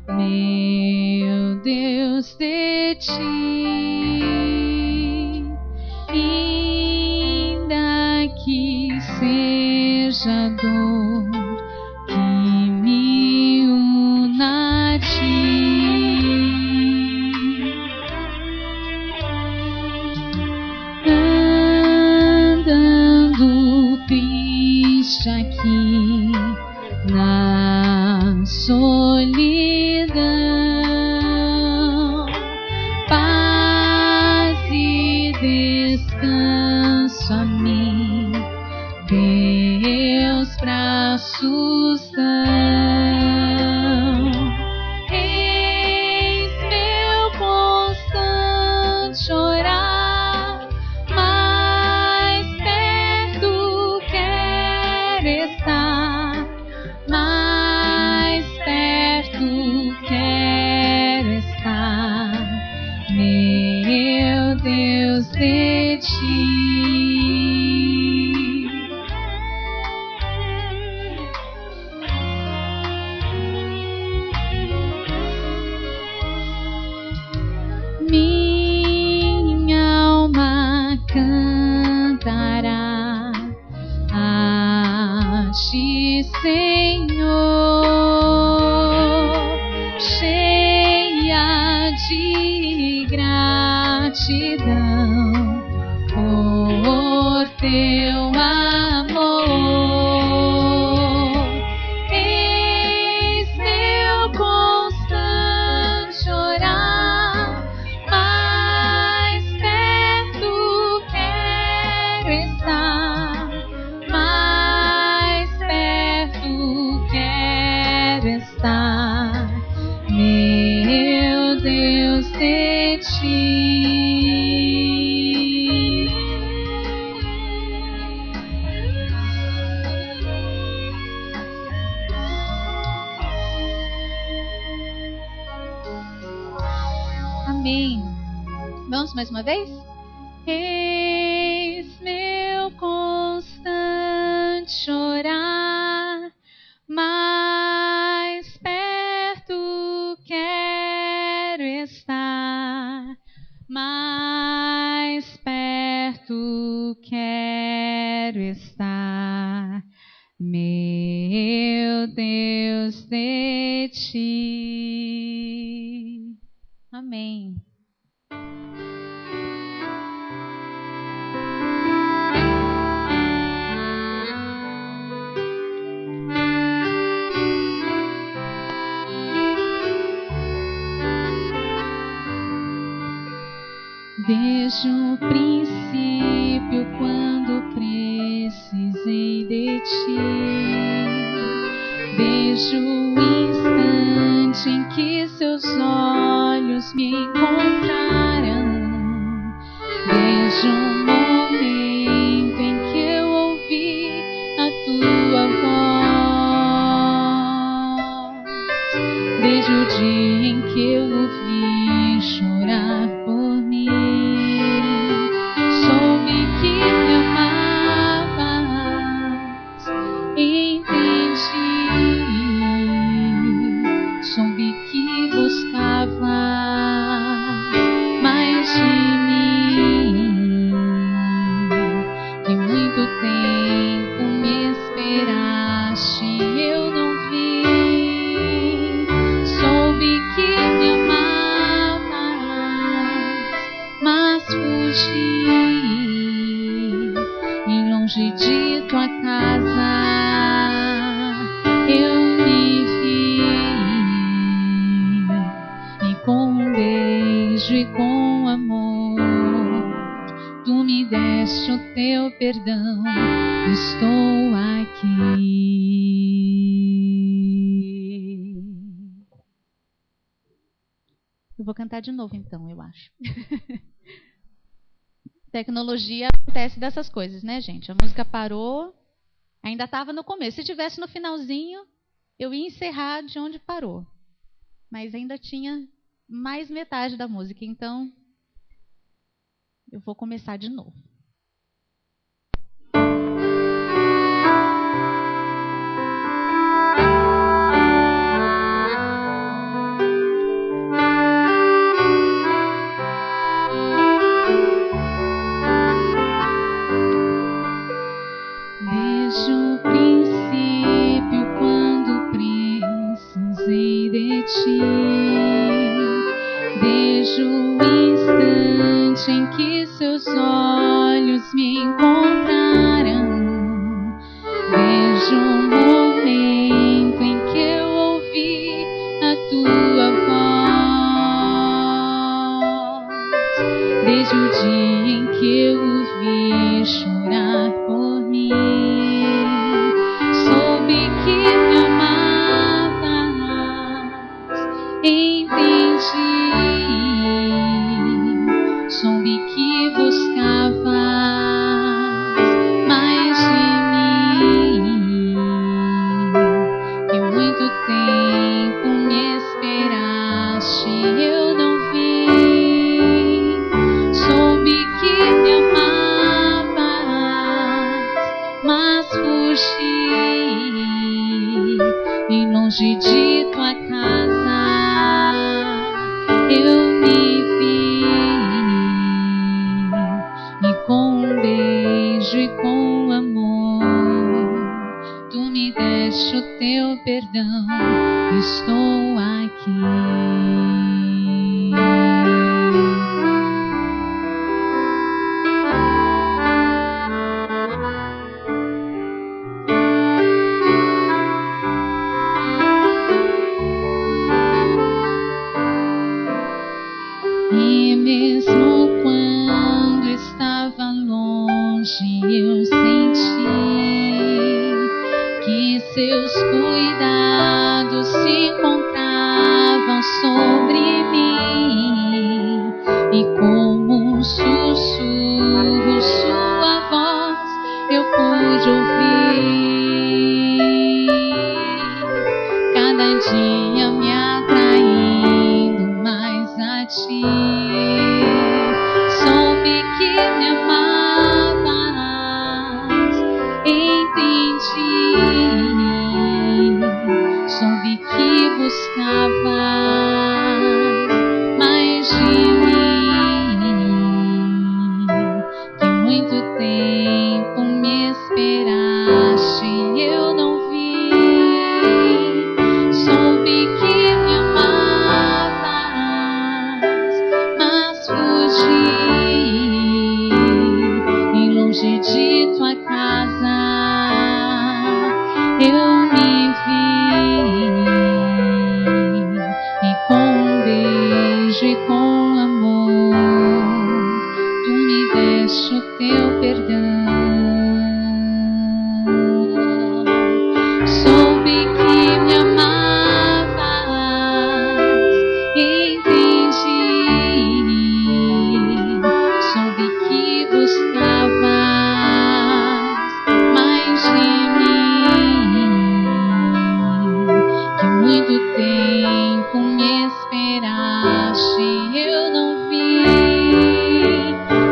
meu Deus, de ti, ainda que seja dor que me una a ti, andando triste aqui na solidão, paz e descanso a mim, Deus braços dão. Eis meu constante orar, mais perto quero estar, mais perto quero estar, meu Deus, de ti. Minha alma cantará a ti, Senhor, cheia de gratidão por teu amor. Eis meu constante orar, mais perto quero estar, mais perto quero estar, meu Deus, de ti. Amém. Vamos mais uma vez? Eis meu constante orar, mais perto quero estar, mais perto quero estar, meu Deus, de ti. Amém. Desde o princípio, quando precisei de ti, desde o instante em que seus olhos me encontraram, desde o momento em que eu ouvi a tua voz, desde o dia em que eu ouvi chorar por mim, soube que me amavas, entendi, soube que buscavas mais de mim, que muito tempo me esperaste e eu não vi, soube que me amavas, mas fugi, e longe de tua casa eu me vi, e com um beijo e com amor tu me deste o teu perdão, estou aqui. Eu vou cantar de novo então, eu acho. Tecnologia acontece dessas coisas, né, gente? A música parou, ainda estava no começo. Se tivesse no finalzinho, eu ia encerrar de onde parou. Mas ainda tinha mais metade da música, então eu vou começar de novo. lembrei de ti, desde o instante em que seus olhos me encontraram, desde o momento em que eu ouvi a tua voz, desde o dia em que eu o vi chorar por mim, soube que me amavas, entendi, soube que buscavas mais de mim, que muito tempo me esperaste, eu não vi, soube que me amavas, mas fugi, e longe de tua casa eu me vi, e com um beijo e com amor tu me deste o teu perdão, estou aqui. E mesmo quando estava longe, eu senti que seus cuidados se encontravam sobre mim, e como um sussurro sua voz eu pude ouvir, cada dia me atraindo mais a ti. Soube que me amavas, entendi, soube que buscavas mais de mim, que muito tempo me esperaste, eu não vi, soube que me amavas, mas fugi, e longe de tua casa eu me vi, e com um beijo e com amor tu me deste o teu perdão. Soube que me amavas, entendi, soube que buscavas mais de mim, que muito tempo me esperaste, eu não vi,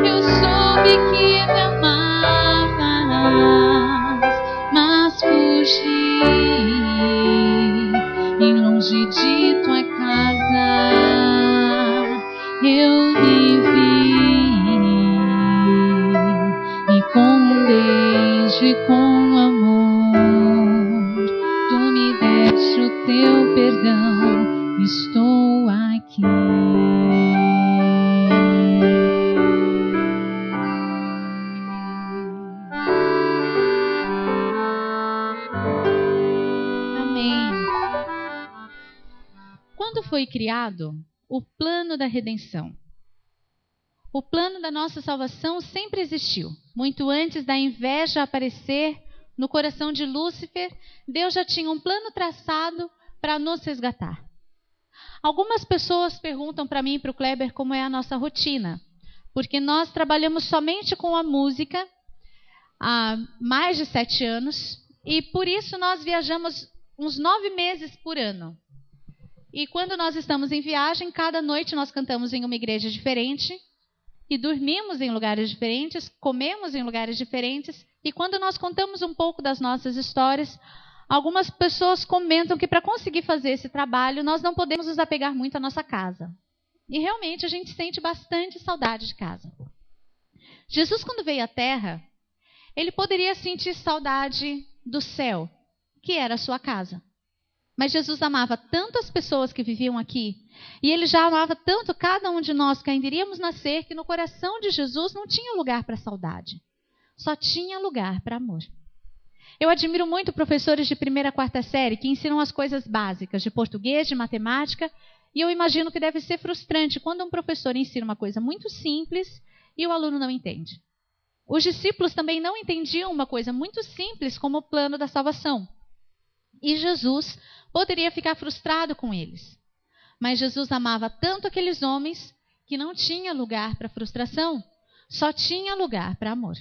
eu soube que me amavas, mas fugi, e longe de tua casa eu me vi, e com um beijo e com amor tu me deste o teu perdão, estou aqui. Amém. Quando foi criado o plano da redenção? O plano da nossa salvação sempre existiu. Muito antes da inveja aparecer no coração de Lúcifer, Deus já tinha um plano traçado para nos resgatar. Algumas pessoas perguntam para mim e para o Kleber como é a nossa rotina, porque nós trabalhamos somente com a música há mais de 7 anos, e por isso nós viajamos uns 9 meses por ano. E quando nós estamos em viagem, cada noite nós cantamos em uma igreja diferente, e dormimos em lugares diferentes, comemos em lugares diferentes, e quando nós contamos um pouco das nossas histórias, algumas pessoas comentam que para conseguir fazer esse trabalho, nós não podemos nos apegar muito à nossa casa. E realmente a gente sente bastante saudade de casa. Jesus, quando veio à Terra, ele poderia sentir saudade do céu, que era a sua casa. Mas Jesus amava tanto as pessoas que viviam aqui, e ele já amava tanto cada um de nós que ainda iríamos nascer, que no coração de Jesus não tinha lugar para saudade, só tinha lugar para amor. Eu admiro muito professores de 1ª a 4ª série que ensinam as coisas básicas de português, de matemática, e eu imagino que deve ser frustrante quando um professor ensina uma coisa muito simples e o aluno não entende. Os discípulos também não entendiam uma coisa muito simples como o plano da salvação. E Jesus poderia ficar frustrado com eles. Mas Jesus amava tanto aqueles homens que não tinha lugar para frustração, só tinha lugar para amor.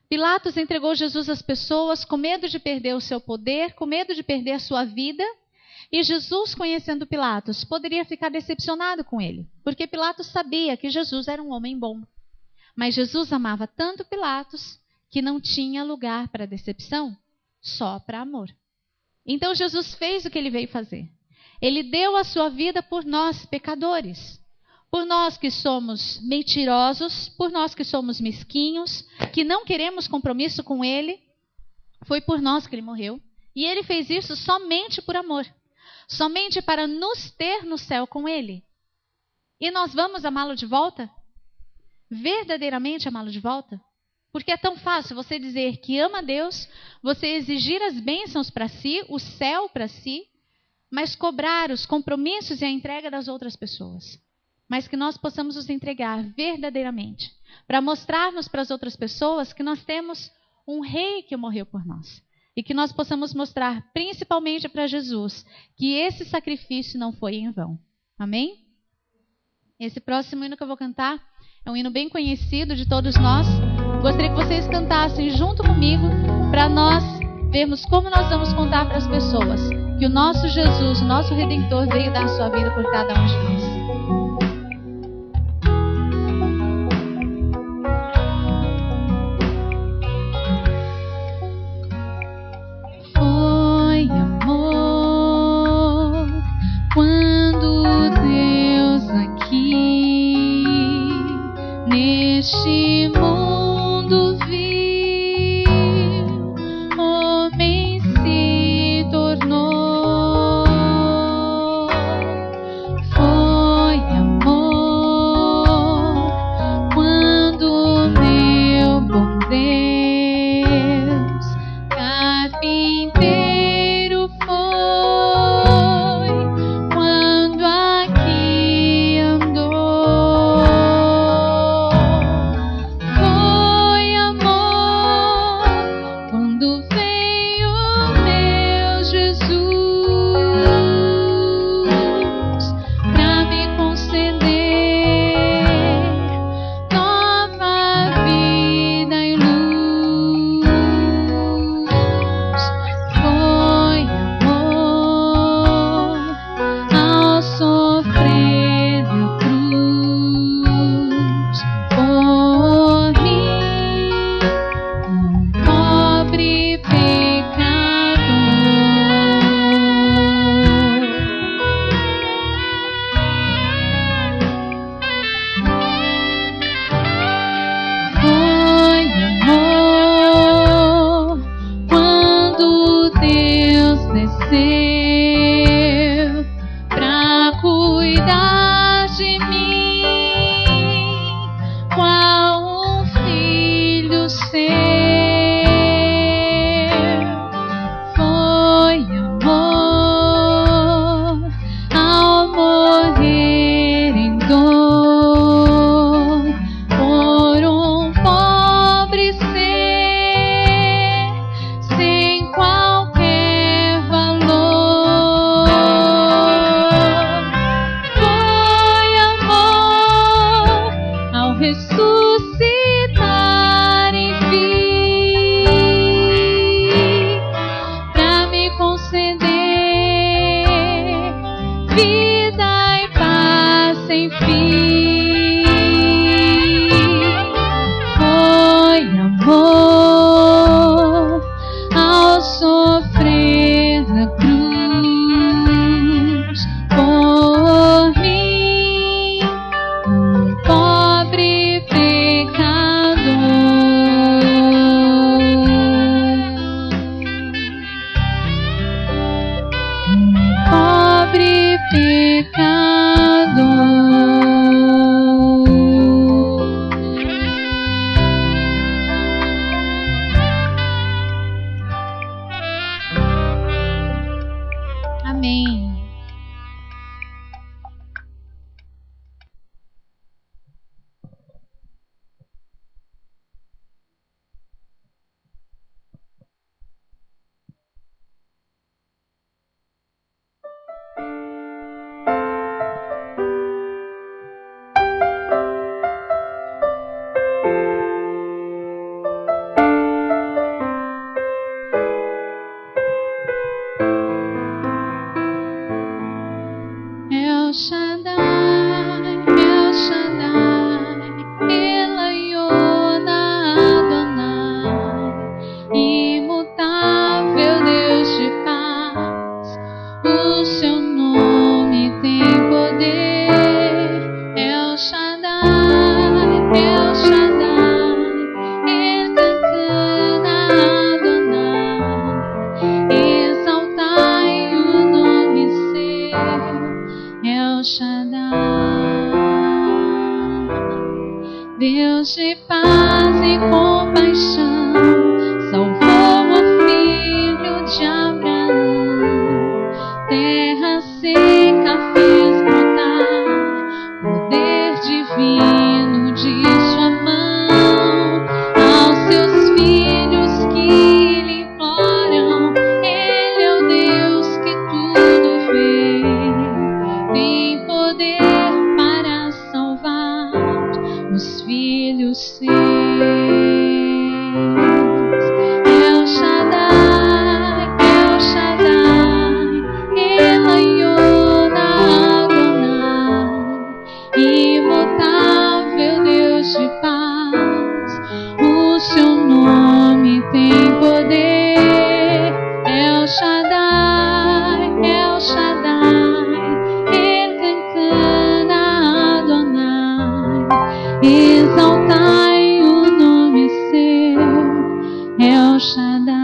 Pilatos entregou Jesus às pessoas com medo de perder o seu poder, com medo de perder a sua vida. E Jesus, conhecendo Pilatos, poderia ficar decepcionado com ele, porque Pilatos sabia que Jesus era um homem bom. Mas Jesus amava tanto Pilatos que não tinha lugar para decepção, só para amor. Então Jesus fez o que ele veio fazer. Ele deu a sua vida por nós, pecadores. Por nós que somos mentirosos, por nós que somos mesquinhos, que não queremos compromisso com ele. Foi por nós que ele morreu. E ele fez isso somente por amor. Somente para nos ter no céu com ele. E nós vamos amá-lo de volta? Verdadeiramente amá-lo de volta? Porque é tão fácil você dizer que ama a Deus, você exigir as bênçãos para si, o céu para si, mas cobrar os compromissos e a entrega das outras pessoas. Mas que nós possamos nos entregar verdadeiramente, para mostrarmos para as outras pessoas que nós temos um rei que morreu por nós. E que nós possamos mostrar, principalmente para Jesus, que esse sacrifício não foi em vão. Amém? Esse próximo hino que eu vou cantar é um hino bem conhecido de todos nós. Gostaria que vocês cantassem junto comigo, para nós vermos como nós vamos contar para as pessoas que o nosso Jesus, o nosso Redentor, veio dar a sua vida por cada um de nós. Neste mundo vil, homem se tornou. Foi amor quando meu bom Deus carpinteiro foi, quando aqui andou. Amém. El Shaddai, El Shaddai, Elyon Adonai, imutável Deus de paz, o seu nome tem poder. El Shaddai, El Shaddai, Elcana Adonai, exaltai o nome seu. El Shaddai, Deus de paz e compaixão, salvou o filho de Abraão. Terra seca fez brotar poder divino de sua mão. Aos seus filhos que lhe imploram, Ele é o Deus que tudo vê. Tem poder para salvar os filhos seus. El Shaddai, El Shaddai, Elyon Adonai, imutável Deus de paz, o seu nome tem poder. El Shaddai, El Shaddai, Elcana Adonai, exaltai o nome seu. El Shaddai,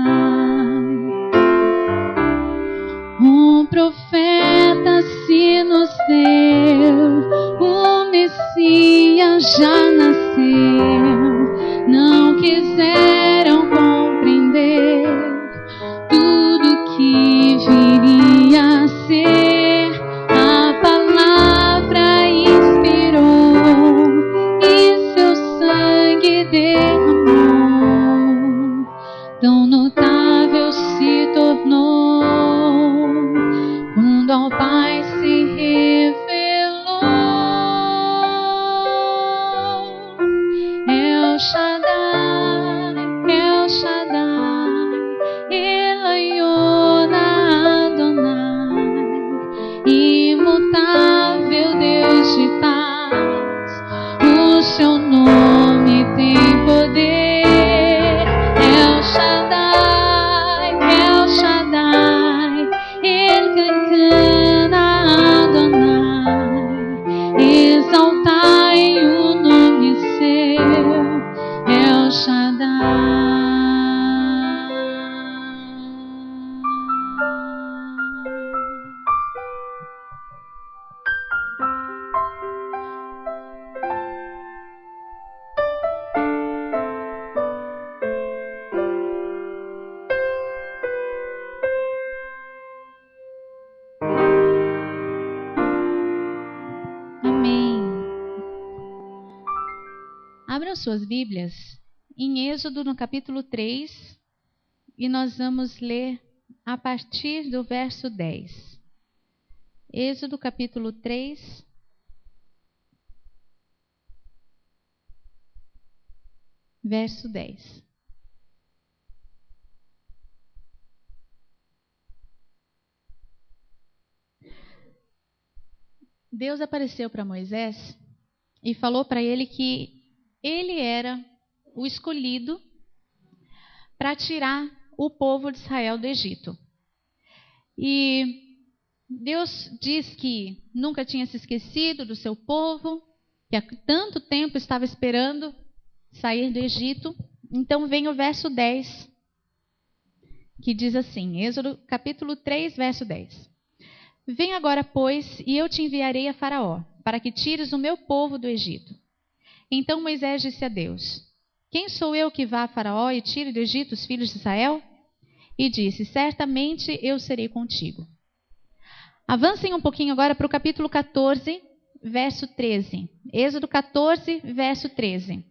um profeta se nos deu, o Messias já nasceu. Não quiseram compreender tudo que viria a ser. A palavra inspirou e seu sangue derramou. Tão notável se tornou quando ao Pai se revelou. El Shaddai, El Shaddai, Elyon Adonai, imutável Deus de paz, o seu nome tem poder. El Shaddai, El Shaddai, Elcana Adonai, exaltai o nome seu. El Shaddai. Amém. Abram suas Bíblias em Êxodo, no capítulo 3, e nós vamos ler a partir do verso 10. Êxodo, capítulo 3, verso 10. Deus apareceu para Moisés e falou para ele que ele era o escolhido para tirar o povo de Israel do Egito. E Deus diz que nunca tinha se esquecido do seu povo, que há tanto tempo estava esperando sair do Egito. Então vem o verso 10, que diz assim, Êxodo capítulo 3, verso 10. Vem agora, pois, e eu te enviarei a Faraó, para que tires o meu povo do Egito. Então Moisés disse a Deus: Quem sou eu que vá a Faraó e tire do Egito os filhos de Israel? E disse: Certamente eu serei contigo. Avancem um pouquinho agora para o capítulo 14, verso 13. Êxodo 14, verso 13.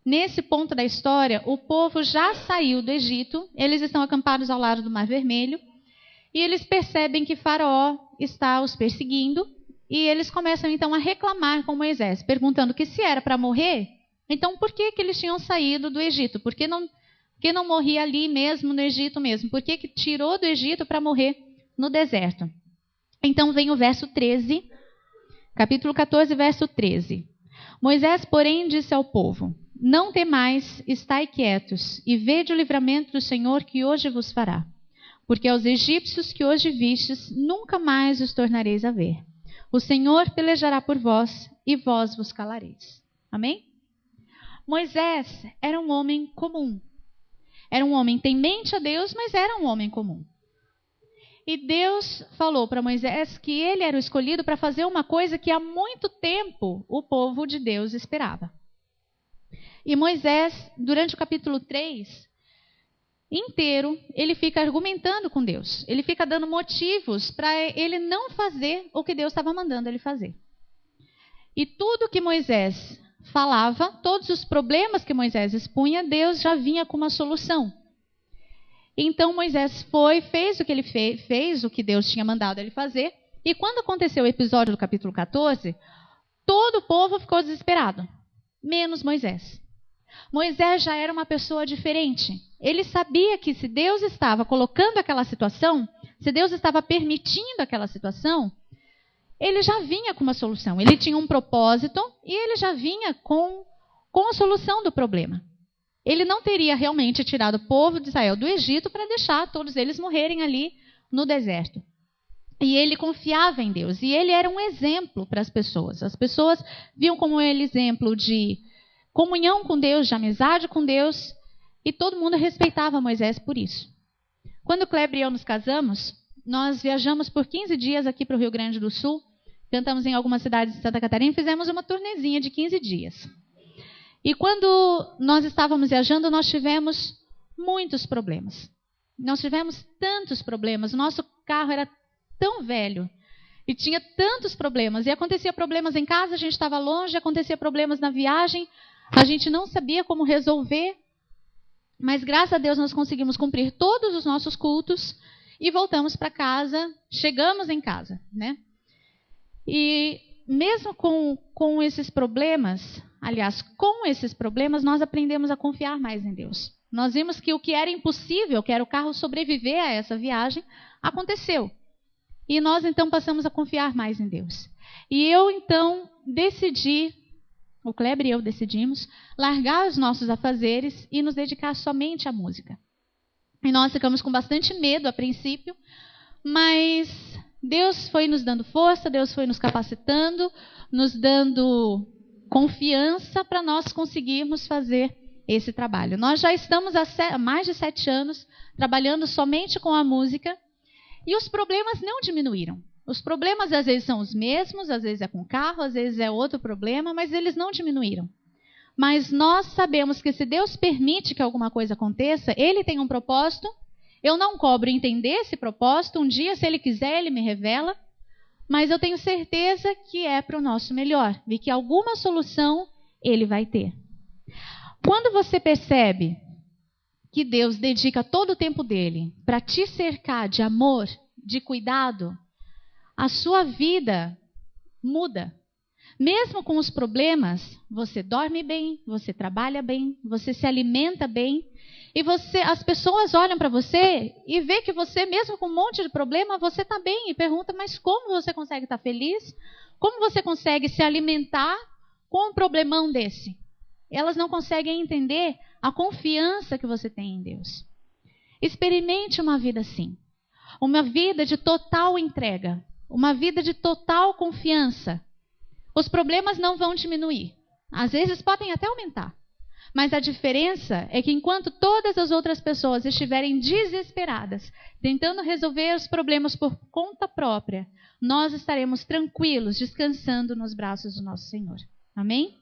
Nesse ponto da história, o povo já saiu do Egito, eles estão acampados ao lado do Mar Vermelho, e eles percebem que Faraó está os perseguindo, e eles começam então a reclamar com Moisés, perguntando que se era para morrer, então por que eles tinham saído do Egito? Por que não morria ali mesmo, no Egito mesmo? Por que tirou do Egito para morrer no deserto? Então vem o verso 13, capítulo 14, verso 13. Moisés, porém, disse ao povo: Não temais, estai quietos, e vede o livramento do Senhor que hoje vos fará. Porque aos egípcios que hoje vistes, nunca mais os tornareis a ver. O Senhor pelejará por vós, e vós vos calareis. Amém? Moisés era um homem comum. Era um homem temente a Deus, mas era um homem comum. E Deus falou para Moisés que ele era o escolhido para fazer uma coisa que há muito tempo o povo de Deus esperava. E Moisés, durante o capítulo 3 inteiro, ele fica argumentando com Deus. Ele fica dando motivos para ele não fazer o que Deus estava mandando ele fazer. E tudo que Moisés falava, todos os problemas que Moisés expunha, Deus já vinha com uma solução. Então Moisés fez o que ele fez o que Deus tinha mandado ele fazer. E quando aconteceu o episódio do capítulo 14, todo o povo ficou desesperado, menos Moisés. Moisés já era uma pessoa diferente. Ele sabia que se Deus estava colocando aquela situação, se Deus estava permitindo aquela situação, ele já vinha com uma solução. Ele tinha um propósito e ele já vinha com a solução do problema. Ele não teria realmente tirado o povo de Israel do Egito para deixar todos eles morrerem ali no deserto. E ele confiava em Deus. E ele era um exemplo para as pessoas. As pessoas viam como ele exemplo de comunhão com Deus, de amizade com Deus. E todo mundo respeitava Moisés por isso. Quando o Kleber e eu nos casamos, nós viajamos por 15 dias aqui para o Rio Grande do Sul. Cantamos em algumas cidades de Santa Catarina e fizemos uma turnezinha de 15 dias. E quando nós estávamos viajando, nós tivemos muitos problemas. Nós tivemos tantos problemas. O nosso carro era tão velho e tinha tantos problemas. E acontecia problemas em casa, a gente estava longe, acontecia problemas na viagem, a gente não sabia como resolver. Mas graças a Deus nós conseguimos cumprir todos os nossos cultos e voltamos para casa, chegamos em casa, né? E mesmo com esses problemas, com esses problemas, nós aprendemos a confiar mais em Deus. Nós vimos que o que era impossível, que era o carro sobreviver a essa viagem, aconteceu. E nós então passamos a confiar mais em Deus. E eu então decidi, o Kleber e eu decidimos, largar os nossos afazeres e nos dedicar somente à música. E nós ficamos com bastante medo a princípio, mas Deus foi nos dando força, Deus foi nos capacitando, nos dando confiança para nós conseguirmos fazer esse trabalho. Nós já estamos há mais de 7 anos trabalhando somente com a música e os problemas não diminuíram. Os problemas às vezes são os mesmos, às vezes é com o carro, às vezes é outro problema, mas eles não diminuíram. Mas nós sabemos que se Deus permite que alguma coisa aconteça, Ele tem um propósito. Eu não cobro entender esse propósito. Um dia, se Ele quiser, Ele me revela. Mas eu tenho certeza que é para o nosso melhor. E que alguma solução Ele vai ter. Quando você percebe que Deus dedica todo o tempo dele para te cercar de amor, de cuidado, a sua vida muda. Mesmo com os problemas, você dorme bem, você trabalha bem, você se alimenta bem. E as pessoas olham para você e vê que você, mesmo com um monte de problema, você está bem. E pergunta, mas como você consegue estar feliz? Como você consegue se alimentar com um problemão desse? Elas não conseguem entender a confiança que você tem em Deus. Experimente uma vida assim. Uma vida de total entrega. Uma vida de total confiança. Os problemas não vão diminuir. Às vezes podem até aumentar. Mas a diferença é que enquanto todas as outras pessoas estiverem desesperadas, tentando resolver os problemas por conta própria, nós estaremos tranquilos, descansando nos braços do nosso Senhor. Amém?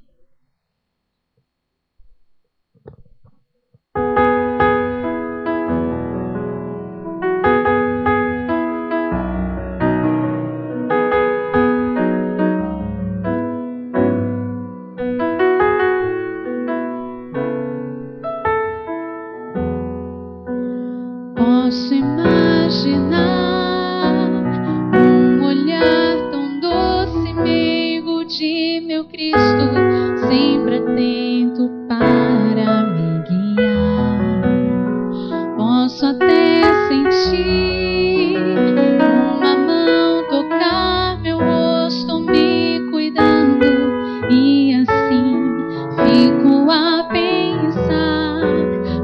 Posso imaginar um olhar tão doce, meigo de meu Cristo, sempre atento para me guiar. Posso até sentir uma mão tocar meu rosto, me cuidando, e assim fico a pensar: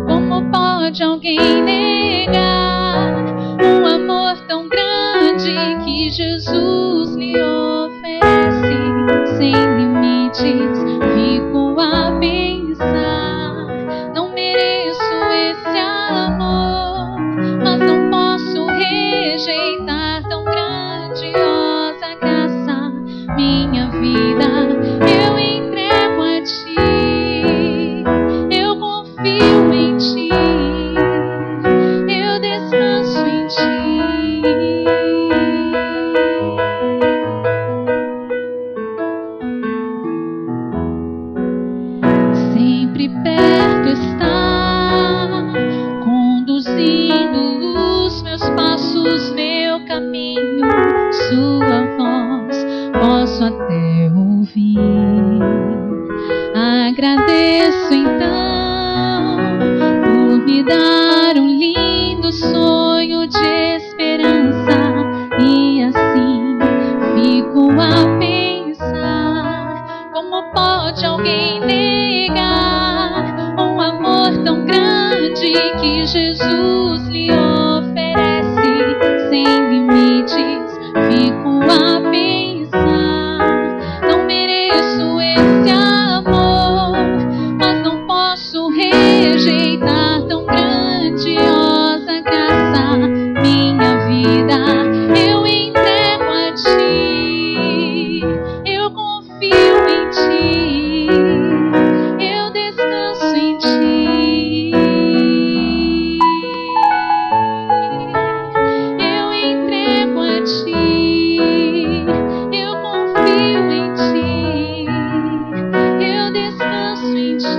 como pode alguém negar um amor tão grande que Jesus lhe oferece sem limites? Fico a pensar: não mereço esse amor, mas não posso rejeitar tão grandiosa graça. Minha vida eu entrego a ti, eu confio em ti, eu descanso em ti. Sempre perto está, conduzindo os meus passos, meu caminho, sua voz posso até ouvir. Agradeço então por me dar um lindo sonho de esperança, e assim fico a pensar: como pode alguém negar um amor tão grande que Jesus lhe oferece sem limites? Fico a pensar: não mereço esse amor, mas não posso rejeitar tão grandiosa graça. Minha vida eu entrego a ti, eu confio em ti, eu descanso em ti. Eu entrego a ti, eu confio em ti, eu descanso em ti.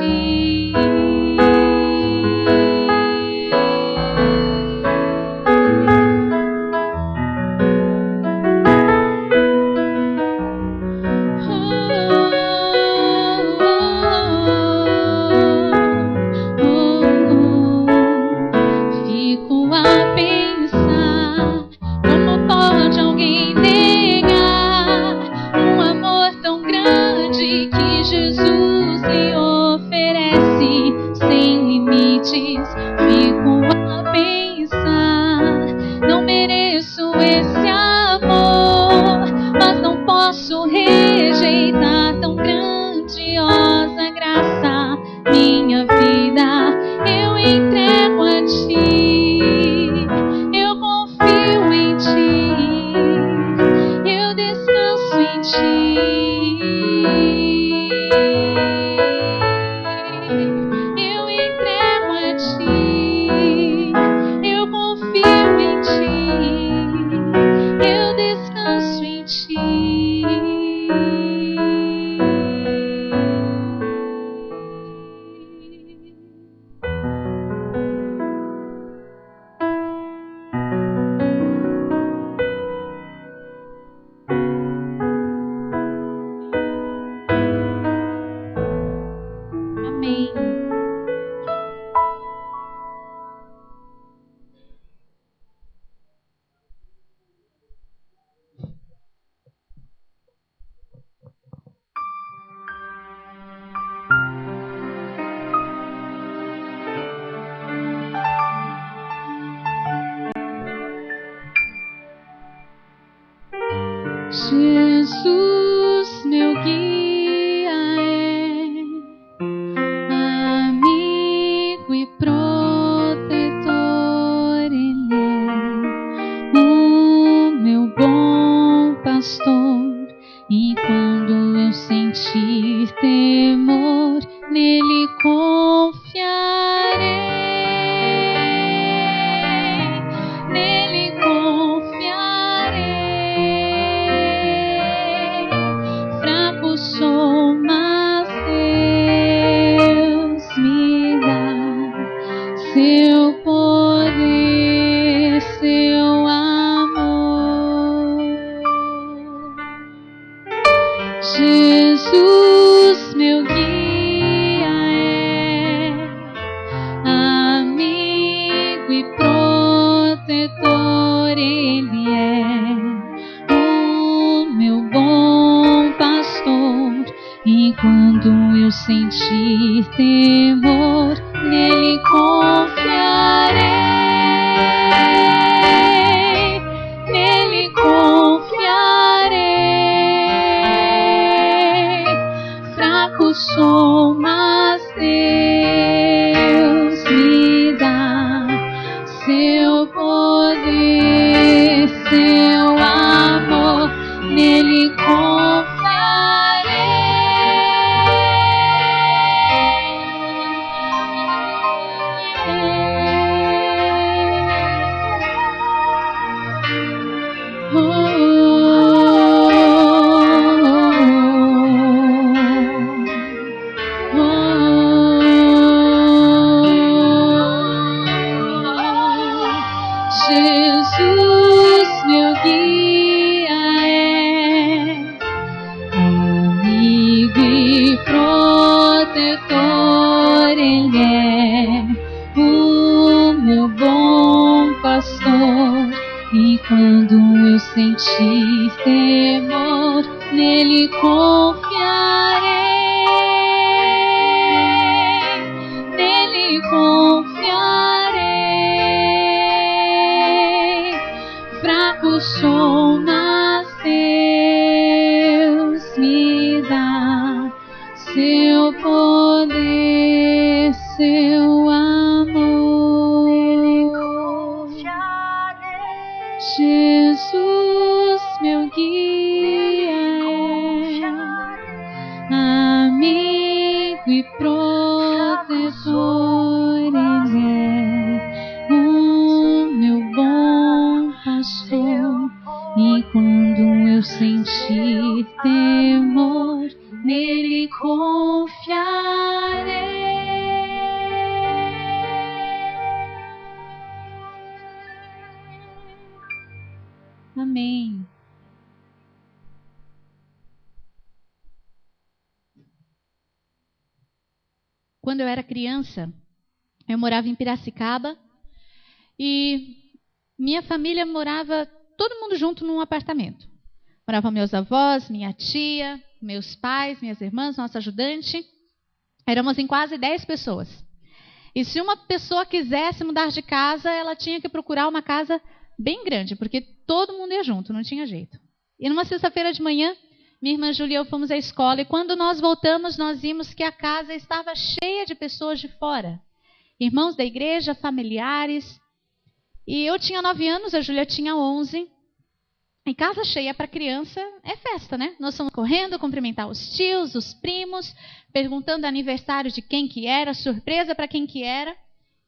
Fico a pensar: como pode alguém negar um amor tão grande que Jesus lhe oferece sem limites? Fico a pensar: não mereço esse amor, mas não posso rejeitar tão grandiosa graça. Minha vida eu entrego a ti, eu confio em ti, eu descanso em ti. Eu entrego a ti, eu confio em ti, eu descanso em ti. Amém. Jesus, meu guia é e quando eu sentir temor, nele confiarei. Nele confiarei. Fraco sou, mas Deus me dá seu poder, seu amor. Jesus, meu guia, é amigo e protetor. Ele é o meu bom pastor, e quando eu sentir temor, nele confiarei. Nele confiarei. Fraco sou, mas Deus me dá seu poder, seu amor. Nele Jesus, meu guia, é amigo e protetor. Ele é o meu bom pastor, e quando eu sentir temor, nele confiarei. Nele confiarei. Fraco sou, mas Deus me dá seu poder, seu amor. Jesus, meu guia, é amigo e protetor. Ele é o meu bom pastor, e quando eu sentir temor, nele confiarei. Amém. Quando eu era criança, eu morava em Piracicaba e minha família morava todo mundo junto num apartamento. Moravam meus avós, minha tia, meus pais, minhas irmãs, nossa ajudante. Éramos em quase 10 pessoas. E se uma pessoa quisesse mudar de casa, ela tinha que procurar uma casa bem grande, porque todo mundo ia junto, não tinha jeito. E numa sexta-feira de manhã, minha irmã Júlia e eu fomos à escola, e quando nós voltamos, nós vimos que a casa estava cheia de pessoas de fora. Irmãos da igreja, familiares. E eu tinha 9 anos, a Júlia tinha 11. E casa cheia para criança é festa, né? Nós fomos correndo cumprimentar os tios, os primos, perguntando aniversário de quem que era, surpresa para quem que era.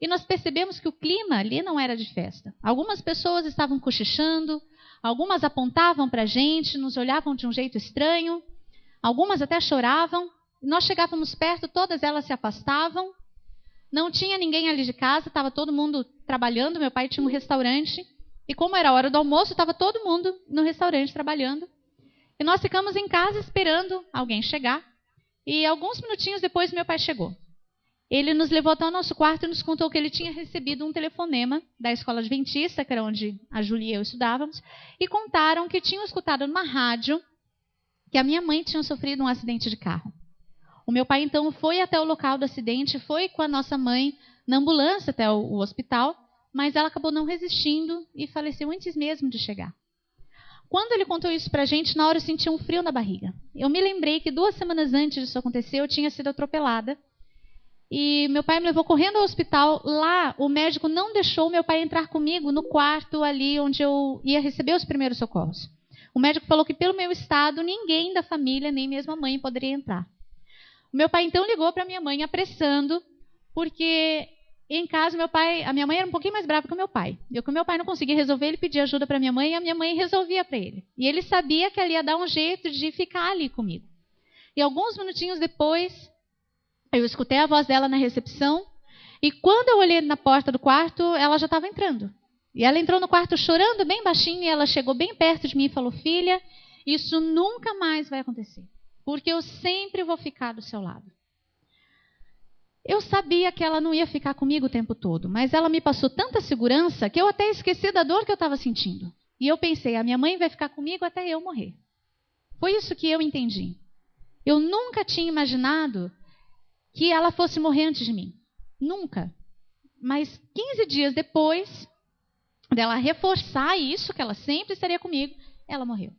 E nós percebemos que o clima ali não era de festa. Algumas pessoas estavam cochichando, algumas apontavam para a gente, nos olhavam de um jeito estranho, algumas até choravam. Nós chegávamos perto, todas elas se afastavam. Não tinha ninguém ali de casa, estava todo mundo trabalhando. Meu pai tinha um restaurante. E como era a hora do almoço, estava todo mundo no restaurante trabalhando. E nós ficamos em casa esperando alguém chegar. E alguns minutinhos depois, meu pai chegou. Ele nos levou até o nosso quarto e nos contou que ele tinha recebido um telefonema da escola adventista, que era onde a Júlia e eu estudávamos, e contaram que tinham escutado numa rádio que a minha mãe tinha sofrido um acidente de carro. O meu pai, então, foi até o local do acidente, foi com a nossa mãe na ambulância até o hospital, mas ela acabou não resistindo e faleceu antes mesmo de chegar. Quando ele contou isso pra gente, na hora eu senti um frio na barriga. Eu me lembrei que 2 semanas antes disso acontecer, eu tinha sido atropelada. E meu pai me levou correndo ao hospital. Lá, o médico não deixou meu pai entrar comigo no quarto ali onde eu ia receber os primeiros socorros. O médico falou que pelo meu estado, ninguém da família, nem mesmo a mãe, poderia entrar. O meu pai então ligou para minha mãe apressando, porque em casa a minha mãe era um pouquinho mais brava que o meu pai. E o meu pai não conseguia resolver, ele pedia ajuda para minha mãe e a minha mãe resolvia para ele. E ele sabia que ela ia dar um jeito de ficar ali comigo. E alguns minutinhos depois, eu escutei a voz dela na recepção e quando eu olhei na porta do quarto, ela já estava entrando. E ela entrou no quarto chorando bem baixinho e ela chegou bem perto de mim e falou: filha, isso nunca mais vai acontecer, porque eu sempre vou ficar do seu lado. Eu sabia que ela não ia ficar comigo o tempo todo, mas ela me passou tanta segurança que eu até esqueci da dor que eu estava sentindo. E eu pensei, a minha mãe vai ficar comigo até eu morrer. Foi isso que eu entendi. Eu nunca tinha imaginado que ela fosse morrer antes de mim. Nunca. Mas 15 dias depois dela reforçar isso, que ela sempre estaria comigo, ela morreu.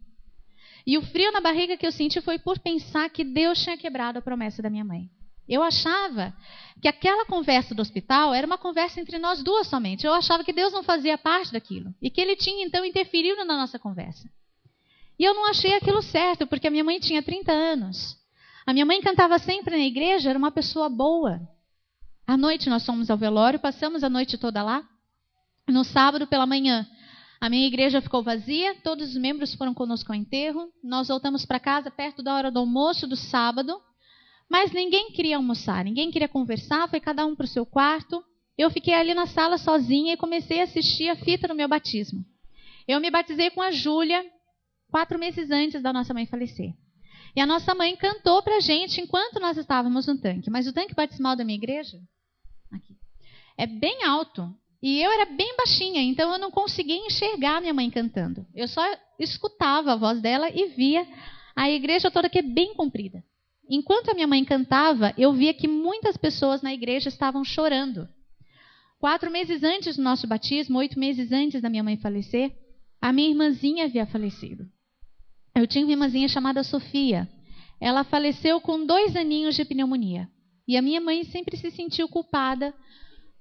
E o frio na barriga que eu senti foi por pensar que Deus tinha quebrado a promessa da minha mãe. Eu achava que aquela conversa do hospital era uma conversa entre nós duas somente. Eu achava que Deus não fazia parte daquilo. E que Ele tinha, então, interferido na nossa conversa. E eu não achei aquilo certo, porque a minha mãe tinha 30 anos. A minha mãe cantava sempre na igreja, era uma pessoa boa. À noite nós fomos ao velório, passamos a noite toda lá. No sábado pela manhã, a minha igreja ficou vazia, todos os membros foram conosco ao enterro. Nós voltamos para casa perto da hora do almoço do sábado, mas ninguém queria almoçar, ninguém queria conversar, foi cada um para o seu quarto. Eu fiquei ali na sala sozinha e comecei a assistir a fita do meu batismo. Eu me batizei com a Júlia 4 meses antes da nossa mãe falecer. E a nossa mãe cantou para a gente enquanto nós estávamos no tanque. Mas o tanque batismal da minha igreja aqui, é bem alto. E eu era bem baixinha, então eu não conseguia enxergar a minha mãe cantando. Eu só escutava a voz dela e via a igreja toda que é bem comprida. Enquanto a minha mãe cantava, eu via que muitas pessoas na igreja estavam chorando. 4 meses antes do nosso batismo, 8 meses antes da minha mãe falecer, a minha irmãzinha havia falecido. Eu tinha uma irmãzinha chamada Sofia. Ela faleceu com 2 aninhos de pneumonia. E a minha mãe sempre se sentiu culpada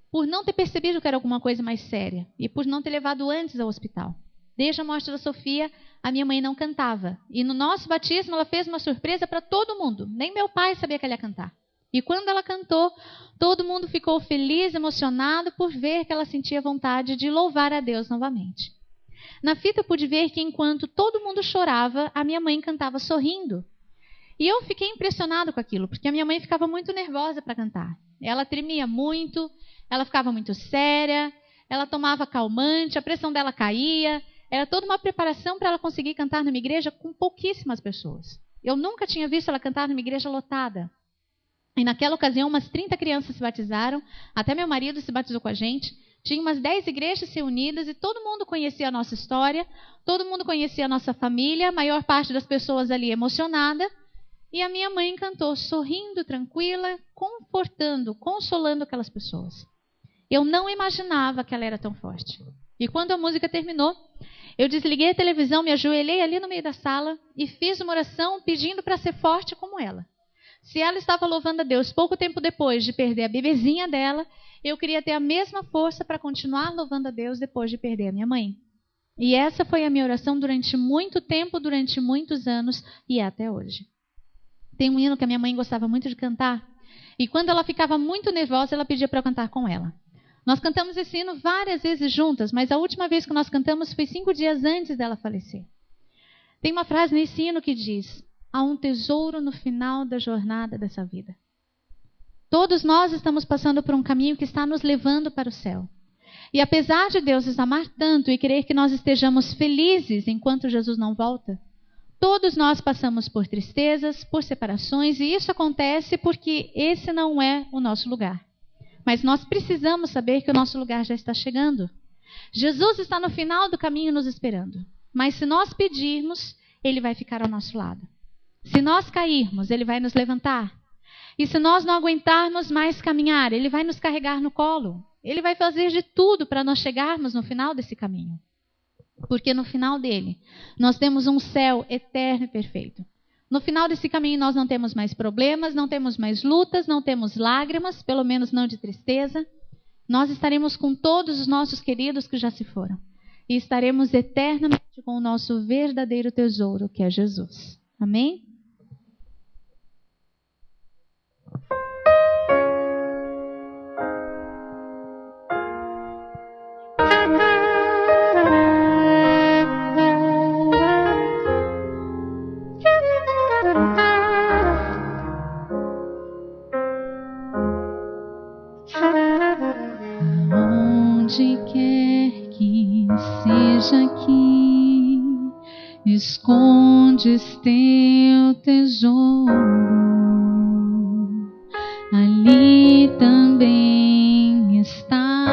por não ter percebido que era alguma coisa mais séria e por não ter levado antes ao hospital. Desde a morte da Sofia, a minha mãe não cantava. E no nosso batismo ela fez uma surpresa para todo mundo. Nem meu pai sabia que ela ia cantar. E quando ela cantou, todo mundo ficou feliz, emocionado por ver que ela sentia vontade de louvar a Deus novamente. Na fita eu pude ver que enquanto todo mundo chorava, a minha mãe cantava sorrindo. E eu fiquei impressionado com aquilo, porque a minha mãe ficava muito nervosa para cantar. Ela tremia muito, ela ficava muito séria, ela tomava calmante, a pressão dela caía. Era toda uma preparação para ela conseguir cantar numa igreja com pouquíssimas pessoas. Eu nunca tinha visto ela cantar numa igreja lotada. E naquela ocasião, umas 30 crianças se batizaram, até meu marido se batizou com a gente. Tinha umas 10 igrejas reunidas e todo mundo conhecia a nossa história, todo mundo conhecia a nossa família, a maior parte das pessoas ali emocionada. E a minha mãe cantou sorrindo, tranquila, confortando, consolando aquelas pessoas. Eu não imaginava que ela era tão forte. E quando a música terminou, eu desliguei a televisão, me ajoelhei ali no meio da sala e fiz uma oração pedindo para ser forte como ela. Se ela estava louvando a Deus pouco tempo depois de perder a bebezinha dela, eu queria ter a mesma força para continuar louvando a Deus depois de perder a minha mãe. E essa foi a minha oração durante muito tempo, durante muitos anos e até hoje. Tem um hino que a minha mãe gostava muito de cantar e quando ela ficava muito nervosa, ela pedia para eu cantar com ela. Nós cantamos esse hino várias vezes juntas, mas a última vez que nós cantamos foi 5 dias antes dela falecer. Tem uma frase nesse hino que diz: há um tesouro no final da jornada dessa vida. Todos nós estamos passando por um caminho que está nos levando para o céu. E apesar de Deus nos amar tanto e querer que nós estejamos felizes enquanto Jesus não volta, todos nós passamos por tristezas, por separações, e isso acontece porque esse não é o nosso lugar. Mas nós precisamos saber que o nosso lugar já está chegando. Jesus está no final do caminho nos esperando. Mas se nós pedirmos, Ele vai ficar ao nosso lado. Se nós cairmos, Ele vai nos levantar. E se nós não aguentarmos mais caminhar, Ele vai nos carregar no colo. Ele vai fazer de tudo para nós chegarmos no final desse caminho. Porque no final dele, nós temos um céu eterno e perfeito. No final desse caminho nós não temos mais problemas, não temos mais lutas, não temos lágrimas, pelo menos não de tristeza. Nós estaremos com todos os nossos queridos que já se foram. e estaremos eternamente com o nosso verdadeiro tesouro, que é Jesus. Amém? Onde quer que seja aqui, escondes teu tesouro, ali também está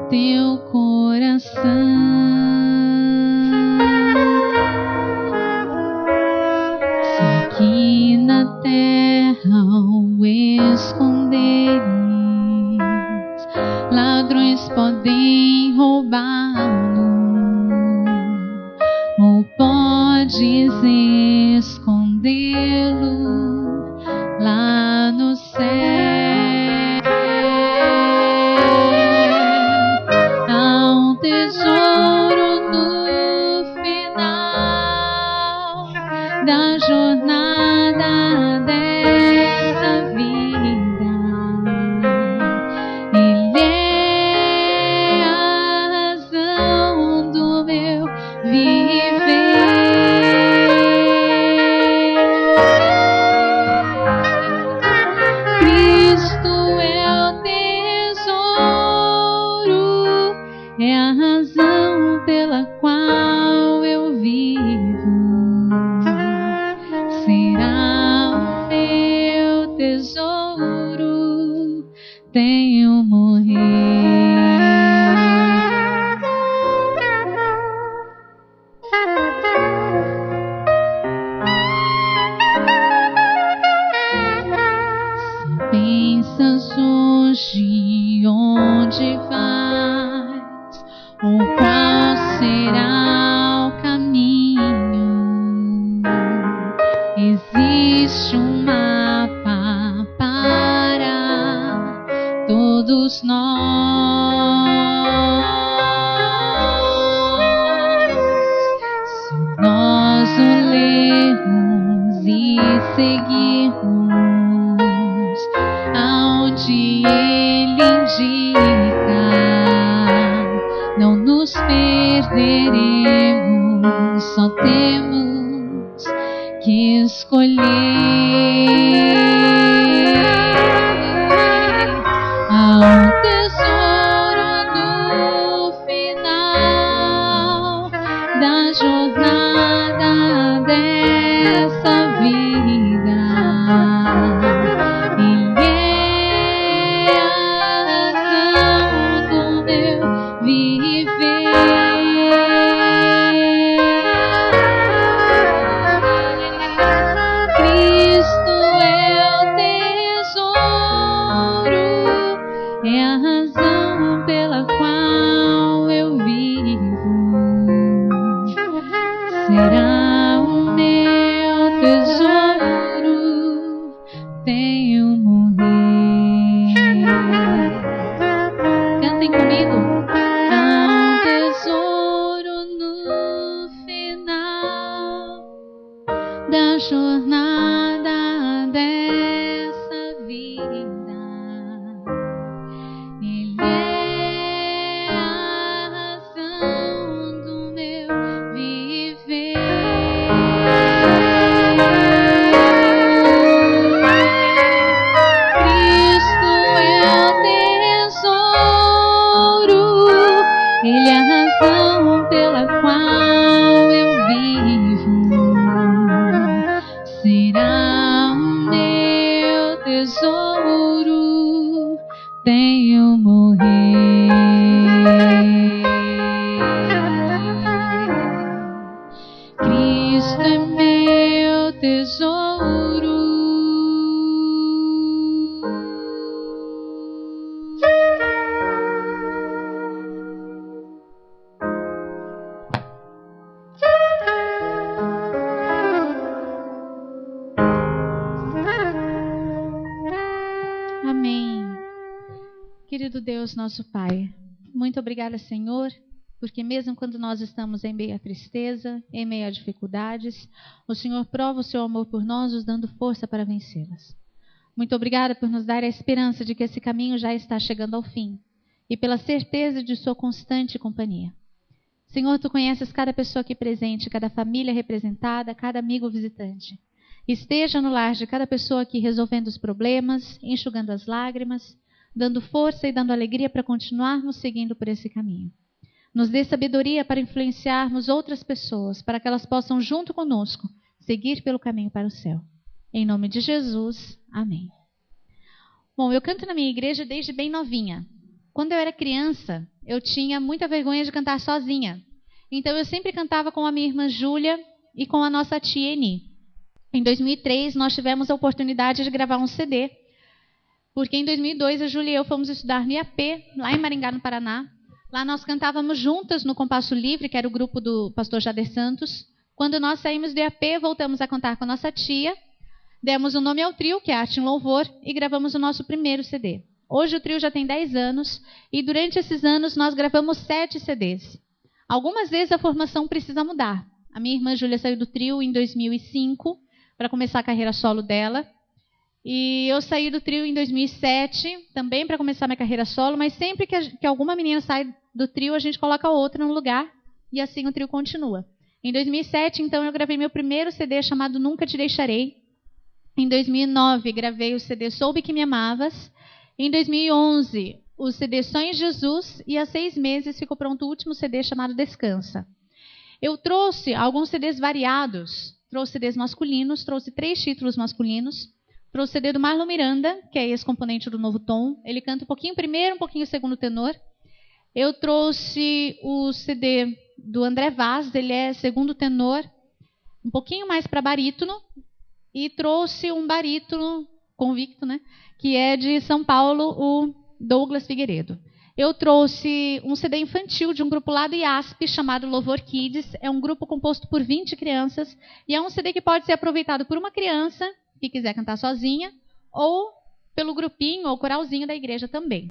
teu coração. Se aqui na terra o esconderes, ladrões podem roubá-lo, ou podes escondê-lo lá no céu. Há um tesouro no final da jornada dessa vida. Ele é a razão do meu viver. Cristo é o tesouro, é a razão pela qual eu vivo. Será o meu tesouro, tenho morrer. Se pensas hoje onde vais, ou qual será o caminho, existe um mapa para todos nós. Se nós o lermos e seguirmos aonde ele indica, não nos perderemos, só temos que escolher. Há um tesouro no final da jornada dessa vida. Ele é a razão do meu viver. Cristo é o tesouro, é a razão pela qual eu vivo. Será o meu tesouro, tenho morrer. Cantem comigo. Há um tesouro no final da jornada dessa vida. Ele é a razão do meu viver. Cristo é o tesouro, ele é a razão pela qual eu vivo. Será o meu tesouro, tenho morrer. Cristo é meu tesouro. Amém. Querido Deus, nosso Pai, muito obrigada, Senhor, porque mesmo quando nós estamos em meio à tristeza, em meio a dificuldades, o Senhor prova o seu amor por nós, nos dando força para vencê-las. Muito obrigada por nos dar a esperança de que esse caminho já está chegando ao fim e pela certeza de sua constante companhia. Senhor, tu conheces cada pessoa aqui presente, cada família representada, cada amigo visitante. Esteja no lar de cada pessoa aqui resolvendo os problemas, enxugando as lágrimas, dando força e dando alegria para continuarmos seguindo por esse caminho. Nos dê sabedoria para influenciarmos outras pessoas, para que elas possam, junto conosco, seguir pelo caminho para o céu. Em nome de Jesus, amém. Bom, eu canto na minha igreja desde bem novinha. Quando eu era criança, eu tinha muita vergonha de cantar sozinha. Então eu sempre cantava com a minha irmã Júlia e com a nossa tia Eni. Em 2003, nós tivemos a oportunidade de gravar um CD, porque em 2002 a Júlia e eu fomos estudar no IAP, lá em Maringá, no Paraná. Lá nós cantávamos juntas no Compasso Livre, que era o grupo do pastor Jader Santos. Quando nós saímos do IAP, voltamos a cantar com a nossa tia, demos o nome ao trio, que é Arte em Louvor, e gravamos o nosso primeiro CD. Hoje o trio já tem 10 anos, e durante esses anos nós gravamos 7 CDs. Algumas vezes a formação precisa mudar. A minha irmã Júlia saiu do trio em 2005, para começar a carreira solo dela. E eu saí do trio em 2007, também para começar minha carreira solo, mas sempre que alguma menina sai do trio, a gente coloca outra no lugar, e assim o trio continua. Em 2007, então, eu gravei meu primeiro CD chamado Nunca Te Deixarei. Em 2009, gravei o CD Soube Que Me Amavas. Em 2011, o CD Sonho em Jesus, e há 6 meses ficou pronto o último CD chamado Descansa. Eu trouxe alguns CDs variados. Trouxe CDs masculinos, trouxe 3 títulos masculinos. Trouxe o CD do Marlon Miranda, que é ex-componente do Novo Tom. Ele canta um pouquinho primeiro, um pouquinho segundo tenor. Eu trouxe o CD do André Vaz, ele é segundo tenor, um pouquinho mais para barítono. E trouxe um barítono convicto, né, que é de São Paulo, o Douglas Figueiredo. Eu trouxe um CD infantil de um grupo lá do IASP chamado Louvor Kids. É um grupo composto por 20 crianças e é um CD que pode ser aproveitado por uma criança que quiser cantar sozinha ou pelo grupinho ou coralzinho da igreja também.